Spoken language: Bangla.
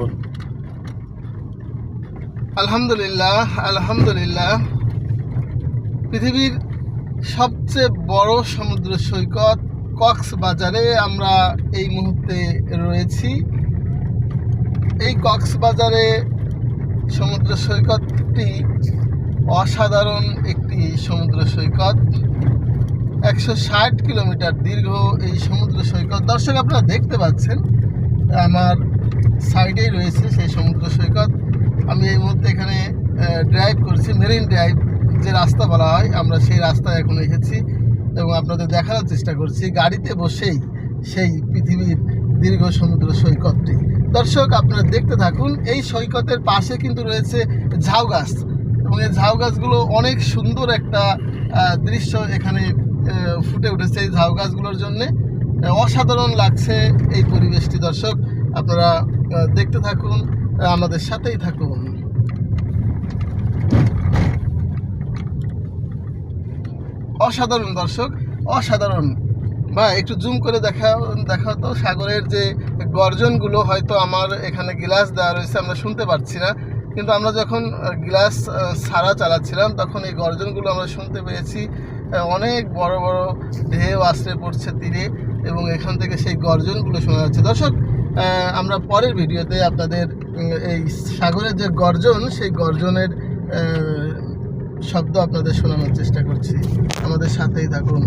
উঠবো। আলহামদুলিল্লাহ আলহামদুলিল্লাহ, পৃথিবীর সবচেয়ে বড় সমুদ্র সৈকত কক্সবাজারে আমরা এই মুহূর্তে রয়েছি। এই কক্সবাজারে সমুদ্র সৈকতটি অসাধারণ একটি সমুদ্র সৈকত। 160 কিলোমিটার দীর্ঘ এই সমুদ্র সৈকত। দর্শক, আপনারা দেখতে পাচ্ছেন আমার সাইডেই রয়েছে সেই সমুদ্র সৈকত। আমি এই মুহূর্তে এখানে ড্রাইভ করছি, মেরিন ড্রাইভ যে রাস্তা বলা হয়, আমরা সেই রাস্তায় এখন এসেছি এবং আপনাদের দেখানোর চেষ্টা করছি গাড়িতে বসেই সেই পৃথিবীর দীর্ঘ সমুদ্র সৈকতটি। দর্শক, আপনারা দেখতে থাকুন। এই সৈকতের পাশে কিন্তু রয়েছে ঝাউ গাছ এবং এই ঝাউ গাছগুলো অনেক সুন্দর একটা দৃশ্য এখানে ফুটে উঠেছে এই ঝাউ গাছগুলোর জন্যে। অসাধারণ লাগছে এই পরিবেশটি। দর্শক, আপনারা দেখতে থাকুন, আমাদের সাথেই থাকুন। অসাধারণ দর্শক, অসাধারণ। বা একটু জুম করে দেখাও তো সাগরের যে গর্জনগুলো। হয়তো আমার এখানে গ্লাস দেওয়া রয়েছে, আমরা শুনতে পাচ্ছি না, কিন্তু আমরা যখন গ্লাস ছাড়া চালাচ্ছিলাম তখন এই গর্জনগুলো আমরা শুনতে পেয়েছি। অনেক বড় বড় ঢেউ আছড়ে পড়ছে তীরে এবং এখান থেকে সেই গর্জনগুলো শোনা যাচ্ছে। দর্শক, আমরা পরের ভিডিওতে আপনাদের এই সাগরের যে গর্জন, সেই গর্জনের শব্দ আপনাদের শোনানোর চেষ্টা করছি। আমাদের সাথেই থাকুন।